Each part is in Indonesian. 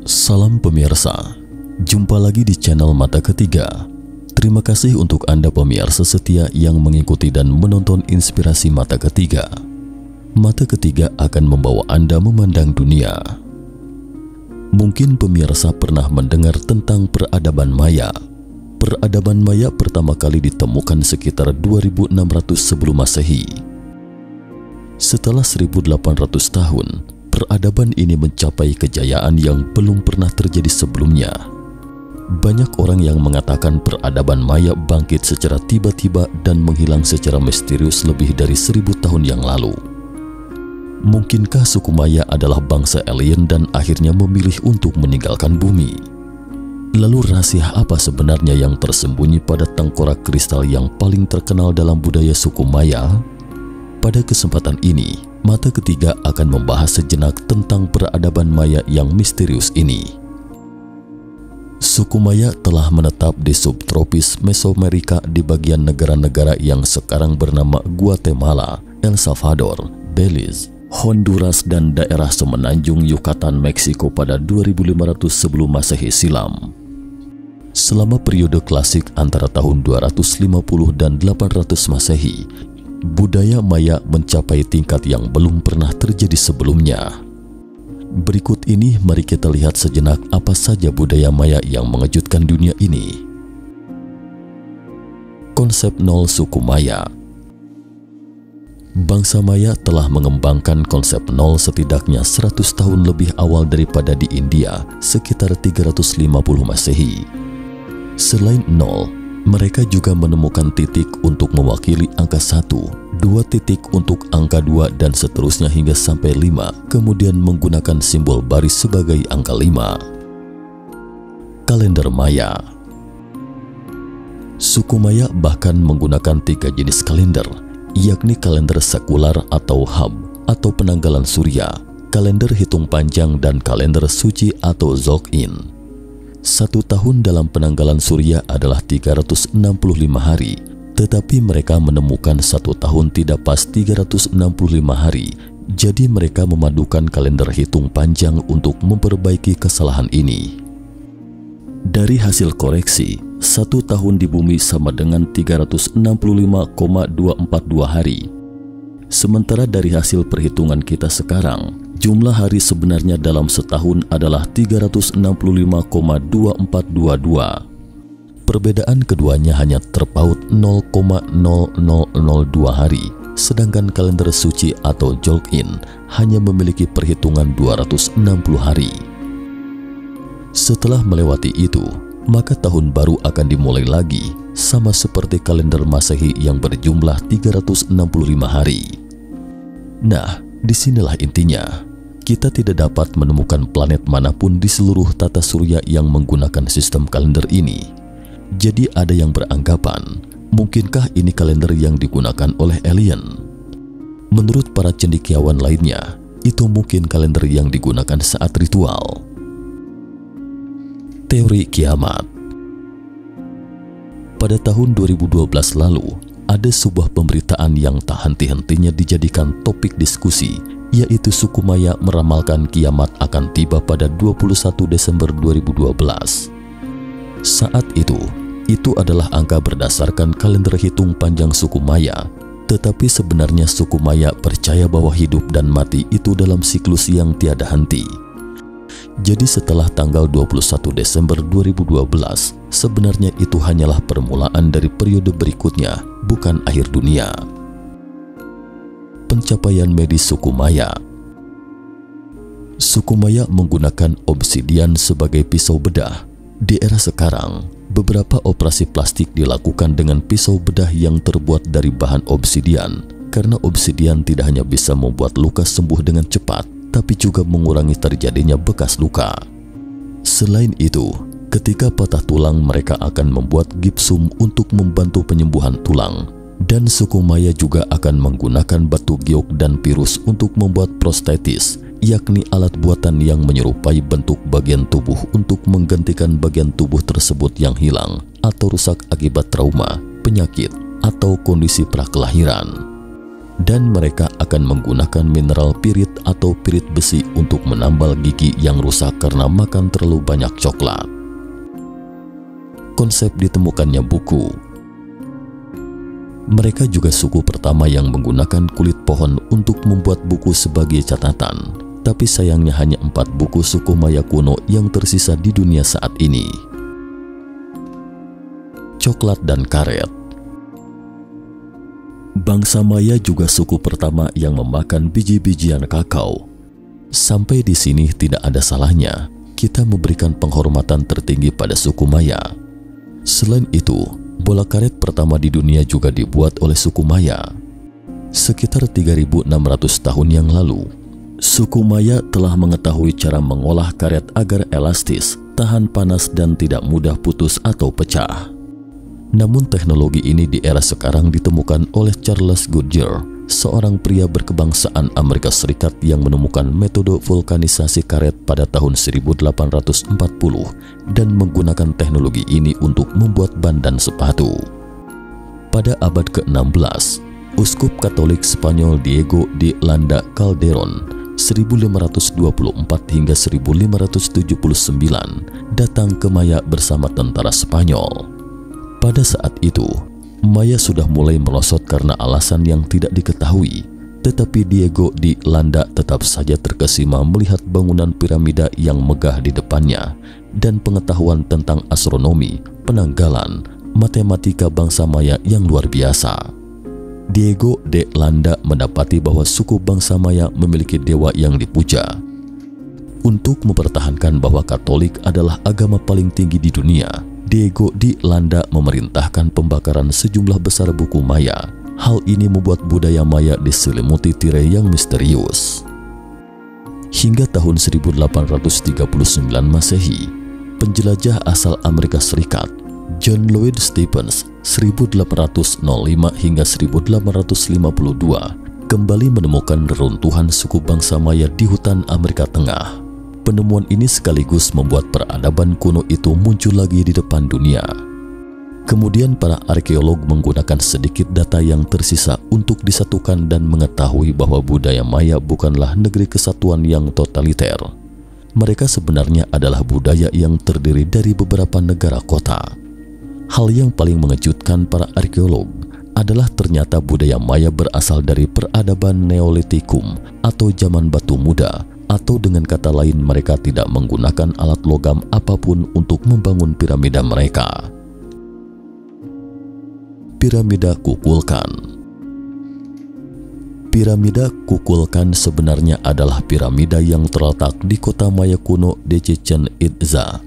Salam pemirsa, jumpa lagi di channel Mata Ketiga. Terima kasih untuk Anda pemirsa setia yang mengikuti dan menonton inspirasi Mata Ketiga. Mata Ketiga akan membawa Anda memandang dunia. Mungkin pemirsa pernah mendengar tentang peradaban Maya. Peradaban Maya pertama kali ditemukan sekitar 2600 sebelum Masehi. Setelah 1800 tahun, peradaban ini mencapai kejayaan yang belum pernah terjadi sebelumnya. Banyak orang yang mengatakan peradaban Maya bangkit secara tiba-tiba dan menghilang secara misterius lebih dari 1000 tahun yang lalu. Mungkinkah suku Maya adalah bangsa alien dan akhirnya memilih untuk meninggalkan bumi? Lalu rahasia apa sebenarnya yang tersembunyi pada tengkorak kristal yang paling terkenal dalam budaya suku Maya? Pada kesempatan ini, Mata Ketiga akan membahas sejenak tentang peradaban Maya yang misterius ini. Suku Maya telah menetap di subtropis Mesoamerika di bagian negara-negara yang sekarang bernama Guatemala, El Salvador, Belize, Honduras, dan daerah semenanjung Yucatan, Meksiko pada 2500 sebelum Masehi silam. Selama periode klasik antara tahun 250 dan 800 Masehi, budaya Maya mencapai tingkat yang belum pernah terjadi sebelumnya. Berikut ini mari kita lihat sejenak apa saja budaya Maya yang mengejutkan dunia ini. Konsep nol suku Maya. Bangsa Maya telah mengembangkan konsep nol setidaknya 100 tahun lebih awal daripada di India, sekitar 350 Masehi. Selain nol, mereka juga menemukan titik untuk mewakili angka 1, 2 titik untuk angka 2, dan seterusnya hingga sampai 5, kemudian menggunakan simbol baris sebagai angka 5. Kalender Maya. Suku Maya bahkan menggunakan 3 jenis kalender, yakni kalender sekular atau Hab atau penanggalan surya, kalender hitung panjang, dan kalender suci atau Zolkin. 1 tahun dalam penanggalan surya adalah 365 hari, tetapi mereka menemukan 1 tahun tidak pas 365 hari, jadi mereka memadukan kalender hitung panjang untuk memperbaiki kesalahan ini. Dari hasil koreksi, 1 tahun di bumi sama dengan 365,242 hari. Sementara dari hasil perhitungan kita sekarang, jumlah hari sebenarnya dalam setahun adalah 365,2422. Perbedaan keduanya hanya terpaut 0,0002 hari, sedangkan kalender suci atau Jolkin hanya memiliki perhitungan 260 hari. Setelah melewati itu, maka tahun baru akan dimulai lagi, sama seperti kalender Masehi yang berjumlah 365 hari. Nah, disinilah intinya. Kita tidak dapat menemukan planet manapun di seluruh tata surya yang menggunakan sistem kalender ini. Jadi ada yang beranggapan, mungkinkah ini kalender yang digunakan oleh alien? Menurut para cendekiawan lainnya, itu mungkin kalender yang digunakan saat ritual. Teori kiamat. Pada tahun 2012 lalu, ada sebuah pemberitaan yang tak henti-hentinya dijadikan topik diskusi, yaitu suku Maya meramalkan kiamat akan tiba pada 21 Desember 2012. Saat itu adalah angka berdasarkan kalender hitung panjang suku Maya, tetapi sebenarnya suku Maya percaya bahwa hidup dan mati itu dalam siklus yang tiada henti. Jadi setelah tanggal 21 Desember 2012, sebenarnya itu hanyalah permulaan dari periode berikutnya, bukan akhir dunia. Pencapaian medis suku Maya. Suku Maya menggunakan obsidian sebagai pisau bedah. Di era sekarang, beberapa operasi plastik dilakukan dengan pisau bedah yang terbuat dari bahan obsidian, karena obsidian tidak hanya bisa membuat luka sembuh dengan cepat, tapi juga mengurangi terjadinya bekas luka. Selain itu, ketika patah tulang mereka akan membuat gipsum untuk membantu penyembuhan tulang, dan suku Maya juga akan menggunakan batu giok dan pirus untuk membuat prostetis, yakni alat buatan yang menyerupai bentuk bagian tubuh untuk menggantikan bagian tubuh tersebut yang hilang atau rusak akibat trauma, penyakit, atau kondisi prakelahiran. dan mereka akan menggunakan mineral pirit atau pirit besi untuk menambal gigi yang rusak karena makan terlalu banyak coklat. Konsep ditemukannya buku. Mereka juga suku pertama yang menggunakan kulit pohon untuk membuat buku sebagai catatan, tapi sayangnya hanya 4 buku suku Maya kuno yang tersisa di dunia saat ini. Coklat dan karet. Bangsa Maya juga suku pertama yang memakan biji-bijian kakao. Sampai di sini tidak ada salahnya kita memberikan penghormatan tertinggi pada suku Maya. Selain itu, bola karet pertama di dunia juga dibuat oleh suku Maya. Sekitar 3.600 tahun yang lalu, suku Maya telah mengetahui cara mengolah karet agar elastis, tahan panas dan tidak mudah putus atau pecah. Namun teknologi ini di era sekarang ditemukan oleh Charles Goodyear, seorang pria berkebangsaan Amerika Serikat yang menemukan metode vulkanisasi karet pada tahun 1840 dan menggunakan teknologi ini untuk membuat ban dan sepatu. Pada abad ke-16, Uskup Katolik Spanyol Diego de Landa Calderón 1524 hingga 1579 datang ke Maya bersama tentara Spanyol. Pada saat itu, Maya sudah mulai merosot karena alasan yang tidak diketahui, tetapi Diego de Landa tetap saja terkesima melihat bangunan piramida yang megah di depannya dan pengetahuan tentang astronomi, penanggalan, matematika bangsa Maya yang luar biasa. Diego de Landa mendapati bahwa suku bangsa Maya memiliki dewa yang dipuja. Untuk mempertahankan bahwa Katolik adalah agama paling tinggi di dunia, Diego de Landa memerintahkan pembakaran sejumlah besar buku Maya. Hal ini membuat budaya Maya diselimuti tirai yang misterius. Hingga tahun 1839 Masehi, penjelajah asal Amerika Serikat John Lloyd Stephens 1805 hingga 1852 kembali menemukan reruntuhan suku bangsa Maya di hutan Amerika Tengah. Penemuan ini sekaligus membuat peradaban kuno itu muncul lagi di depan dunia. Kemudian para arkeolog menggunakan sedikit data yang tersisa untuk disatukan dan mengetahui bahwa budaya Maya bukanlah negeri kesatuan yang totaliter. Mereka sebenarnya adalah budaya yang terdiri dari beberapa negara kota. Hal yang paling mengejutkan para arkeolog adalah ternyata budaya Maya berasal dari peradaban Neolitikum atau zaman batu muda, atau dengan kata lain mereka tidak menggunakan alat logam apapun untuk membangun piramida mereka. Piramida Kukulkan. Piramida Kukulkan sebenarnya adalah piramida yang terletak di kota Maya kuno de Chichen Itza.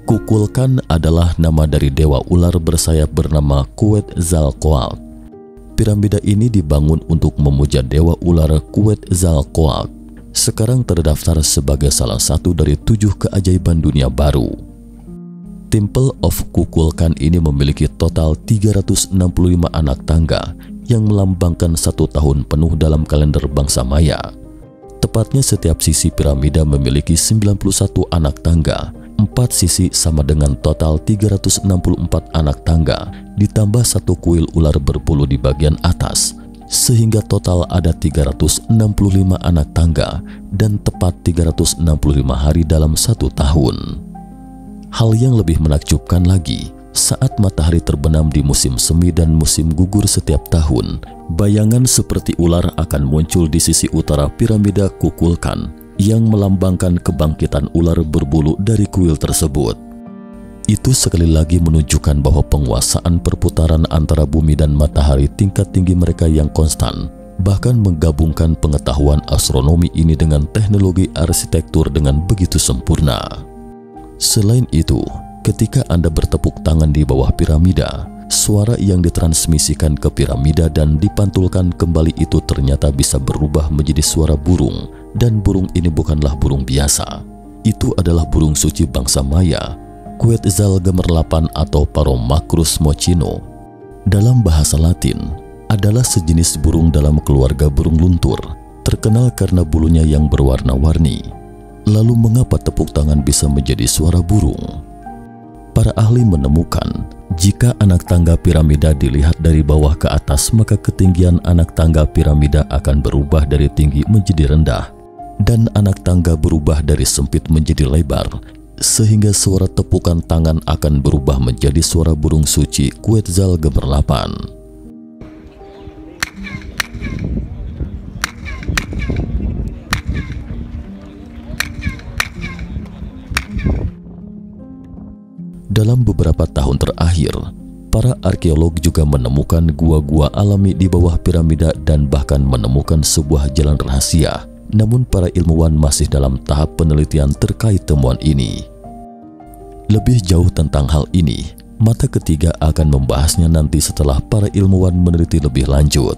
Kukulkan adalah nama dari dewa ular bersayap bernama Quetzalcoatl. Piramida ini dibangun untuk memuja dewa ular Quetzalcoatl. Sekarang terdaftar sebagai salah satu dari 7 keajaiban dunia baru. Temple of Kukulkan ini memiliki total 365 anak tangga yang melambangkan 1 tahun penuh dalam kalender bangsa Maya. Tepatnya setiap sisi piramida memiliki 91 anak tangga. 4 sisi sama dengan total 364 anak tangga, ditambah 1 kuil ular berbulu di bagian atas, sehingga total ada 365 anak tangga dan tepat 365 hari dalam 1 tahun. Hal yang lebih menakjubkan lagi, saat matahari terbenam di musim semi dan musim gugur setiap tahun, bayangan seperti ular akan muncul di sisi utara piramida Kukulkan yang melambangkan kebangkitan ular berbulu dari kuil tersebut. Itu sekali lagi menunjukkan bahwa penguasaan perputaran antara bumi dan matahari tingkat tinggi mereka yang konstan, bahkan menggabungkan pengetahuan astronomi ini dengan teknologi arsitektur dengan begitu sempurna. Selain itu, ketika Anda bertepuk tangan di bawah piramida, suara yang ditransmisikan ke piramida dan dipantulkan kembali itu ternyata bisa berubah menjadi suara burung, dan burung ini bukanlah burung biasa. Itu adalah burung suci bangsa Maya, Quetzalgemerlapan atau Paromacrus mochino. Dalam bahasa Latin, adalah sejenis burung dalam keluarga burung luntur, terkenal karena bulunya yang berwarna-warni. Lalu mengapa tepuk tangan bisa menjadi suara burung? Para ahli menemukan Jika anak tangga piramida dilihat dari bawah ke atas, maka ketinggian anak tangga piramida akan berubah dari tinggi menjadi rendah, dan anak tangga berubah dari sempit menjadi lebar, sehingga suara tepukan tangan akan berubah menjadi suara burung suci Quetzal gemerlapan. Dalam beberapa tahun terakhir, para arkeolog juga menemukan gua-gua alami di bawah piramida dan bahkan menemukan sebuah jalan rahasia. Namun para ilmuwan masih dalam tahap penelitian terkait temuan ini. Lebih jauh tentang hal ini, Mata Ketiga akan membahasnya nanti setelah para ilmuwan meneliti lebih lanjut.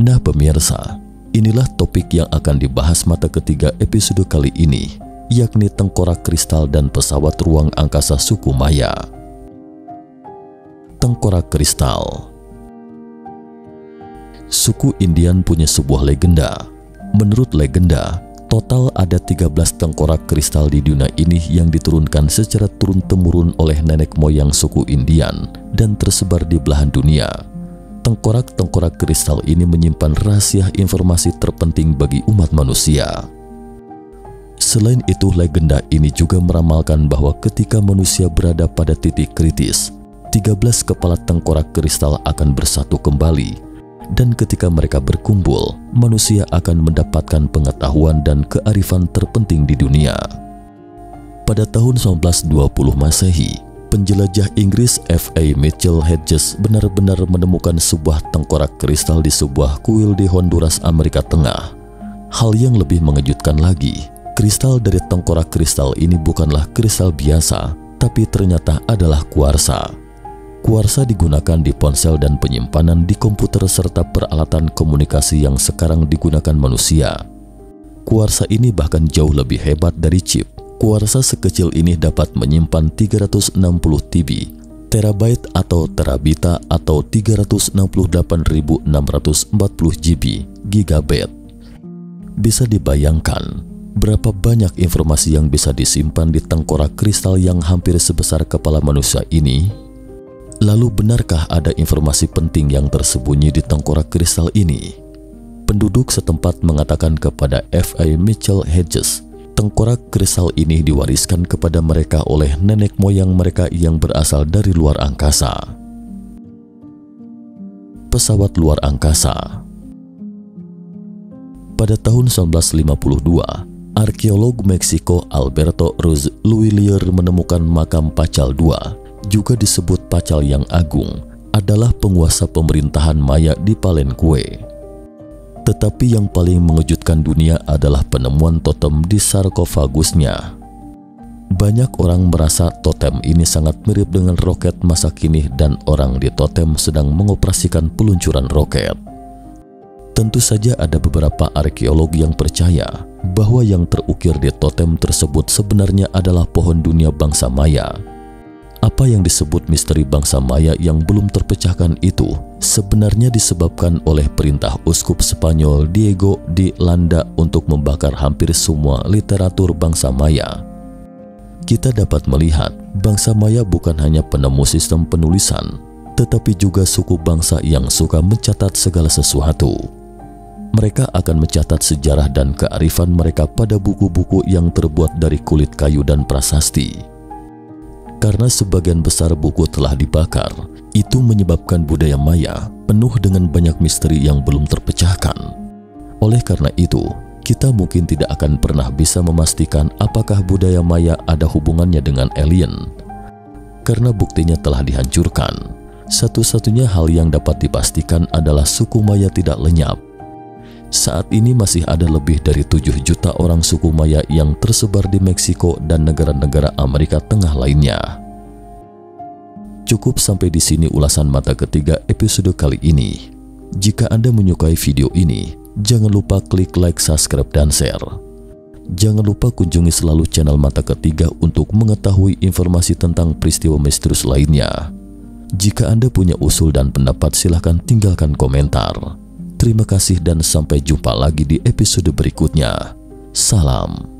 Nah pemirsa, inilah topik yang akan dibahas Mata Ketiga episode kali ini, yakni tengkorak kristal dan pesawat ruang angkasa suku Maya. Tengkorak kristal. Suku Indian punya sebuah legenda. Menurut legenda, total ada 13 tengkorak kristal di dunia ini yang diturunkan secara turun-temurun oleh nenek moyang suku Indian dan tersebar di belahan dunia. Tengkorak-tengkorak kristal ini menyimpan rahasia informasi terpenting bagi umat manusia. Selain itu, legenda ini juga meramalkan bahwa ketika manusia berada pada titik kritis, 13 kepala tengkorak kristal akan bersatu kembali, dan ketika mereka berkumpul, manusia akan mendapatkan pengetahuan dan kearifan terpenting di dunia. Pada tahun 1920 Masehi, penjelajah Inggris F.A. Mitchell Hedges benar-benar menemukan sebuah tengkorak kristal di sebuah kuil di Honduras, Amerika Tengah. Hal yang lebih mengejutkan lagi, kristal dari tengkorak kristal ini bukanlah kristal biasa, tapi ternyata adalah kuarsa. Kuarsa digunakan di ponsel dan penyimpanan di komputer serta peralatan komunikasi yang sekarang digunakan manusia. Kuarsa ini bahkan jauh lebih hebat dari chip. Kuarsa sekecil ini dapat menyimpan 360 TB, terabyte atau terabita atau 368.640 GB, gigabit. Bisa dibayangkan berapa banyak informasi yang bisa disimpan di tengkorak kristal yang hampir sebesar kepala manusia ini? Lalu benarkah ada informasi penting yang tersembunyi di tengkorak kristal ini? Penduduk setempat mengatakan kepada F.A. Mitchell Hedges, tengkorak kristal ini diwariskan kepada mereka oleh nenek moyang mereka yang berasal dari luar angkasa. Pesawat luar angkasa. Pada tahun 1952, arkeolog Meksiko Alberto Ruiz Luillier menemukan makam Pacal II, juga disebut Pacal yang Agung, adalah penguasa pemerintahan Maya di Palenque. Tetapi yang paling mengejutkan dunia adalah penemuan totem di sarkofagusnya. Banyak orang merasa totem ini sangat mirip dengan roket masa kini dan orang di totem sedang mengoperasikan peluncuran roket. Tentu saja ada beberapa arkeolog yang percaya bahwa yang terukir di totem tersebut sebenarnya adalah pohon dunia bangsa Maya. Apa yang disebut misteri bangsa Maya yang belum terpecahkan itu sebenarnya disebabkan oleh perintah uskup Spanyol Diego de Landa untuk membakar hampir semua literatur bangsa Maya. Kita dapat melihat bangsa Maya bukan hanya penemu sistem penulisan, tetapi juga suku bangsa yang suka mencatat segala sesuatu. Mereka akan mencatat sejarah dan kearifan mereka pada buku-buku yang terbuat dari kulit kayu dan prasasti. Karena sebagian besar buku telah dibakar, itu menyebabkan budaya Maya penuh dengan banyak misteri yang belum terpecahkan. Oleh karena itu, kita mungkin tidak akan pernah bisa memastikan apakah budaya Maya ada hubungannya dengan alien. Karena buktinya telah dihancurkan, satu-satunya hal yang dapat dipastikan adalah suku Maya tidak lenyap. Saat ini masih ada lebih dari 7 juta orang suku Maya yang tersebar di Meksiko dan negara-negara Amerika Tengah lainnya. Cukup sampai di sini ulasan Mata Ketiga episode kali ini. Jika Anda menyukai video ini, jangan lupa klik like, subscribe, dan share. Jangan lupa kunjungi selalu channel Mata Ketiga untuk mengetahui informasi tentang peristiwa misterius lainnya. Jika Anda punya usul dan pendapat, silahkan tinggalkan komentar. Terima kasih dan sampai jumpa lagi di episode berikutnya. Salam.